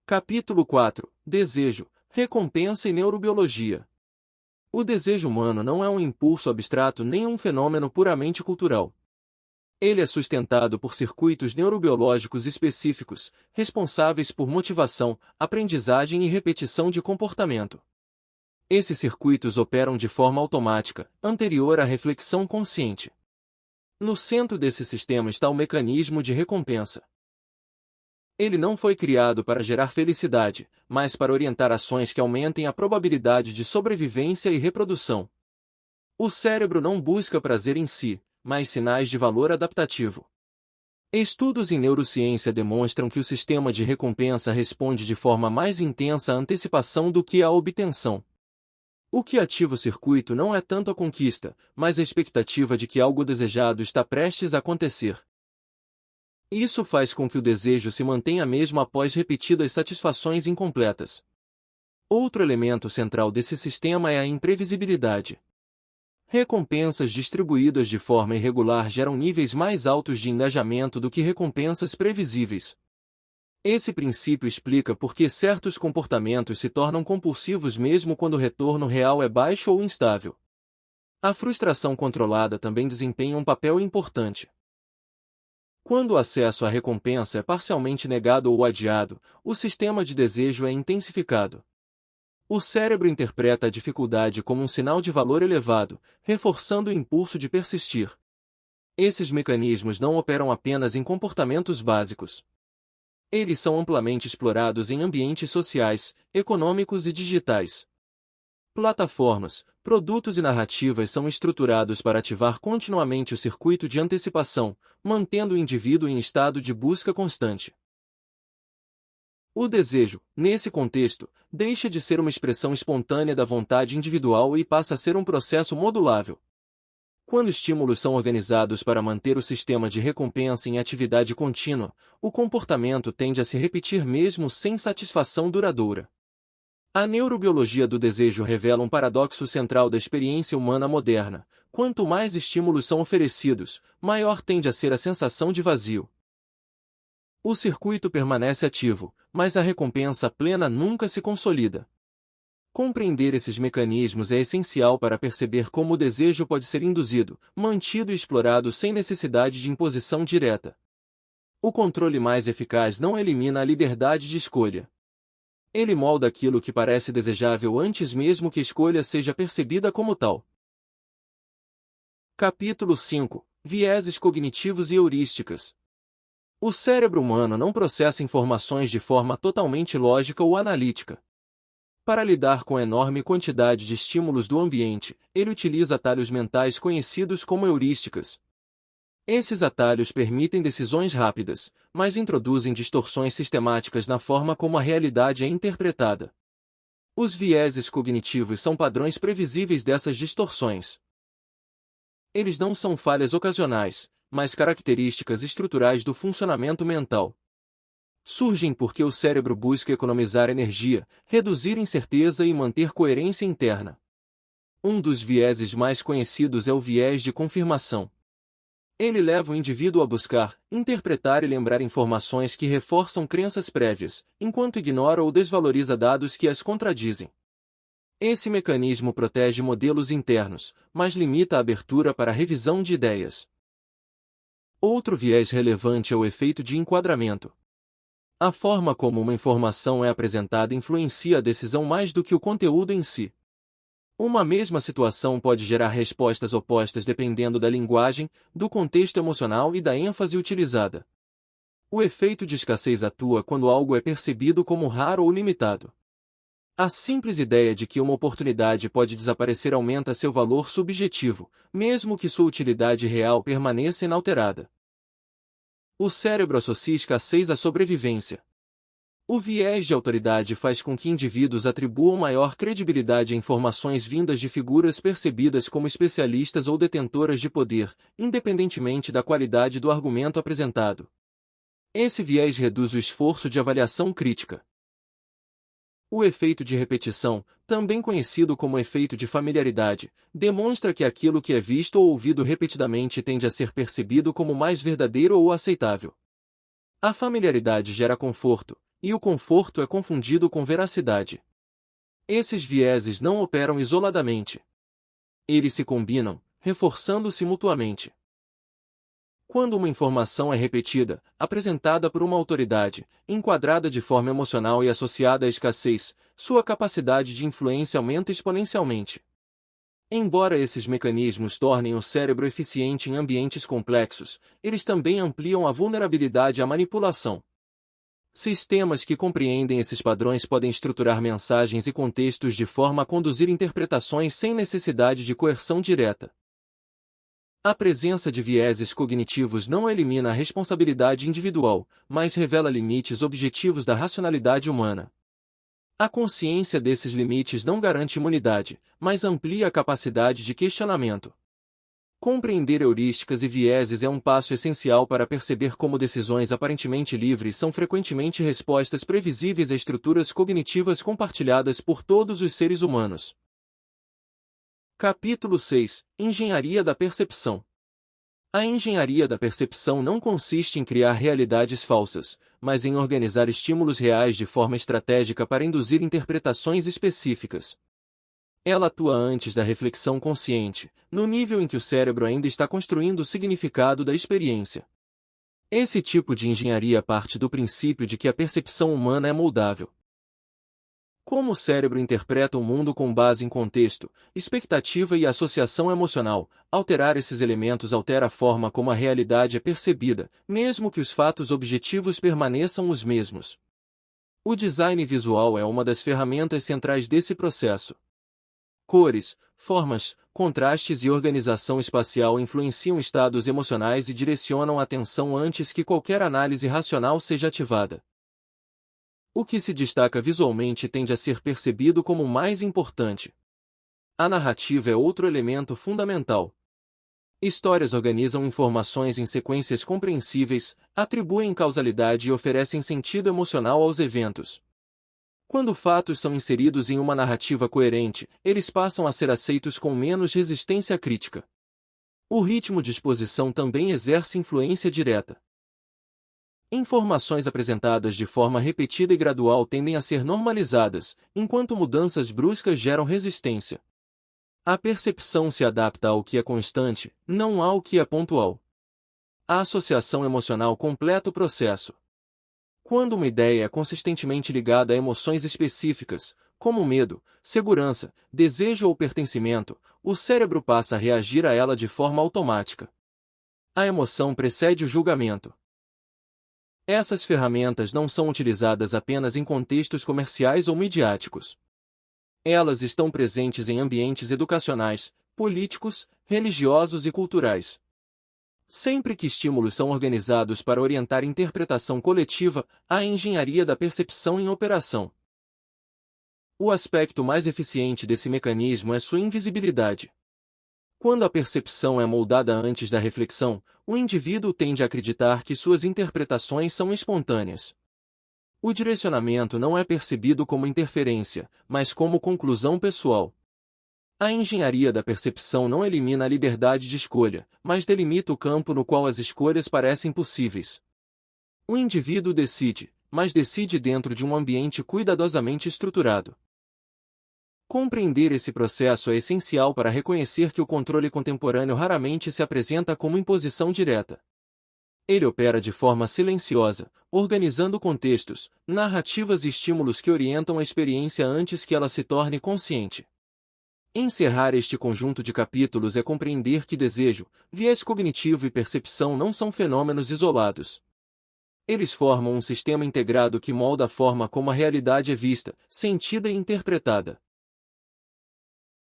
Capítulo 4. Desejo, recompensa e neurobiologia. O desejo humano não é um impulso abstrato nem um fenômeno puramente cultural. Ele é sustentado por circuitos neurobiológicos específicos, responsáveis por motivação, aprendizagem e repetição de comportamento. Esses circuitos operam de forma automática, anterior à reflexão consciente. No centro desse sistema está o mecanismo de recompensa. Ele não foi criado para gerar felicidade, mas para orientar ações que aumentem a probabilidade de sobrevivência e reprodução. O cérebro não busca prazer em si, mas sinais de valor adaptativo. Estudos em neurociência demonstram que o sistema de recompensa responde de forma mais intensa à antecipação do que à obtenção. O que ativa o circuito não é tanto a conquista, mas a expectativa de que algo desejado está prestes a acontecer. Isso faz com que o desejo se mantenha mesmo após repetidas satisfações incompletas. Outro elemento central desse sistema é a imprevisibilidade. Recompensas distribuídas de forma irregular geram níveis mais altos de engajamento do que recompensas previsíveis. Esse princípio explica por que certos comportamentos se tornam compulsivos mesmo quando o retorno real é baixo ou instável. A frustração controlada também desempenha um papel importante. Quando o acesso à recompensa é parcialmente negado ou adiado, o sistema de desejo é intensificado. O cérebro interpreta a dificuldade como um sinal de valor elevado, reforçando o impulso de persistir. Esses mecanismos não operam apenas em comportamentos básicos. Eles são amplamente explorados em ambientes sociais, econômicos e digitais. Plataformas, produtos e narrativas são estruturados para ativar continuamente o circuito de antecipação, mantendo o indivíduo em estado de busca constante. O desejo, nesse contexto, deixa de ser uma expressão espontânea da vontade individual e passa a ser um processo modulável. Quando estímulos são organizados para manter o sistema de recompensa em atividade contínua, o comportamento tende a se repetir mesmo sem satisfação duradoura. A neurobiologia do desejo revela um paradoxo central da experiência humana moderna. Quanto mais estímulos são oferecidos, maior tende a ser a sensação de vazio. O circuito permanece ativo, mas a recompensa plena nunca se consolida. Compreender esses mecanismos é essencial para perceber como o desejo pode ser induzido, mantido e explorado sem necessidade de imposição direta. O controle mais eficaz não elimina a liberdade de escolha. Ele molda aquilo que parece desejável antes mesmo que a escolha seja percebida como tal. Capítulo 5. Vieses cognitivos e heurísticas. O cérebro humano não processa informações de forma totalmente lógica ou analítica. Para lidar com a enorme quantidade de estímulos do ambiente, ele utiliza atalhos mentais conhecidos como heurísticas. Esses atalhos permitem decisões rápidas, mas introduzem distorções sistemáticas na forma como a realidade é interpretada. Os vieses cognitivos são padrões previsíveis dessas distorções. Eles não são falhas ocasionais, mas características estruturais do funcionamento mental. Surgem porque o cérebro busca economizar energia, reduzir incerteza e manter coerência interna. Um dos vieses mais conhecidos é o viés de confirmação. Ele leva o indivíduo a buscar, interpretar e lembrar informações que reforçam crenças prévias, enquanto ignora ou desvaloriza dados que as contradizem. Esse mecanismo protege modelos internos, mas limita a abertura para a revisão de ideias. Outro viés relevante é o efeito de enquadramento. A forma como uma informação é apresentada influencia a decisão mais do que o conteúdo em si. Uma mesma situação pode gerar respostas opostas dependendo da linguagem, do contexto emocional e da ênfase utilizada. O efeito de escassez atua quando algo é percebido como raro ou limitado. A simples ideia de que uma oportunidade pode desaparecer aumenta seu valor subjetivo, mesmo que sua utilidade real permaneça inalterada. O cérebro associa escassez à sobrevivência. O viés de autoridade faz com que indivíduos atribuam maior credibilidade a informações vindas de figuras percebidas como especialistas ou detentoras de poder, independentemente da qualidade do argumento apresentado. Esse viés reduz o esforço de avaliação crítica. O efeito de repetição, também conhecido como efeito de familiaridade, demonstra que aquilo que é visto ou ouvido repetidamente tende a ser percebido como mais verdadeiro ou aceitável. A familiaridade gera conforto, e o conforto é confundido com veracidade. Esses vieses não operam isoladamente. Eles se combinam, reforçando-se mutuamente. Quando uma informação é repetida, apresentada por uma autoridade, enquadrada de forma emocional e associada à escassez, sua capacidade de influência aumenta exponencialmente. Embora esses mecanismos tornem o cérebro eficiente em ambientes complexos, eles também ampliam a vulnerabilidade à manipulação. Sistemas que compreendem esses padrões podem estruturar mensagens e contextos de forma a conduzir interpretações sem necessidade de coerção direta. A presença de vieses cognitivos não elimina a responsabilidade individual, mas revela limites objetivos da racionalidade humana. A consciência desses limites não garante imunidade, mas amplia a capacidade de questionamento. Compreender heurísticas e vieses é um passo essencial para perceber como decisões aparentemente livres são frequentemente respostas previsíveis a estruturas cognitivas compartilhadas por todos os seres humanos. Capítulo 6 – Engenharia da percepção. A engenharia da percepção não consiste em criar realidades falsas, mas em organizar estímulos reais de forma estratégica para induzir interpretações específicas. Ela atua antes da reflexão consciente, no nível em que o cérebro ainda está construindo o significado da experiência. Esse tipo de engenharia parte do princípio de que a percepção humana é moldável. Como o cérebro interpreta o mundo com base em contexto, expectativa e associação emocional, alterar esses elementos altera a forma como a realidade é percebida, mesmo que os fatos objetivos permaneçam os mesmos. O design visual é uma das ferramentas centrais desse processo. Cores, formas, contrastes e organização espacial influenciam estados emocionais e direcionam a atenção antes que qualquer análise racional seja ativada. O que se destaca visualmente tende a ser percebido como o mais importante. A narrativa é outro elemento fundamental. Histórias organizam informações em sequências compreensíveis, atribuem causalidade e oferecem sentido emocional aos eventos. Quando fatos são inseridos em uma narrativa coerente, eles passam a ser aceitos com menos resistência crítica. O ritmo de exposição também exerce influência direta. Informações apresentadas de forma repetida e gradual tendem a ser normalizadas, enquanto mudanças bruscas geram resistência. A percepção se adapta ao que é constante, não ao que é pontual. A associação emocional completa o processo. Quando uma ideia é consistentemente ligada a emoções específicas, como medo, segurança, desejo ou pertencimento, o cérebro passa a reagir a ela de forma automática. A emoção precede o julgamento. Essas ferramentas não são utilizadas apenas em contextos comerciais ou midiáticos. Elas estão presentes em ambientes educacionais, políticos, religiosos e culturais. Sempre que estímulos são organizados para orientar interpretação coletiva, há engenharia da percepção em operação. O aspecto mais eficiente desse mecanismo é sua invisibilidade. Quando a percepção é moldada antes da reflexão, o indivíduo tende a acreditar que suas interpretações são espontâneas. O direcionamento não é percebido como interferência, mas como conclusão pessoal. A engenharia da percepção não elimina a liberdade de escolha, mas delimita o campo no qual as escolhas parecem possíveis. O indivíduo decide, mas decide dentro de um ambiente cuidadosamente estruturado. Compreender esse processo é essencial para reconhecer que o controle contemporâneo raramente se apresenta como imposição direta. Ele opera de forma silenciosa, organizando contextos, narrativas e estímulos que orientam a experiência antes que ela se torne consciente. Encerrar este conjunto de capítulos é compreender que desejo, viés cognitivo e percepção não são fenômenos isolados. Eles formam um sistema integrado que molda a forma como a realidade é vista, sentida e interpretada.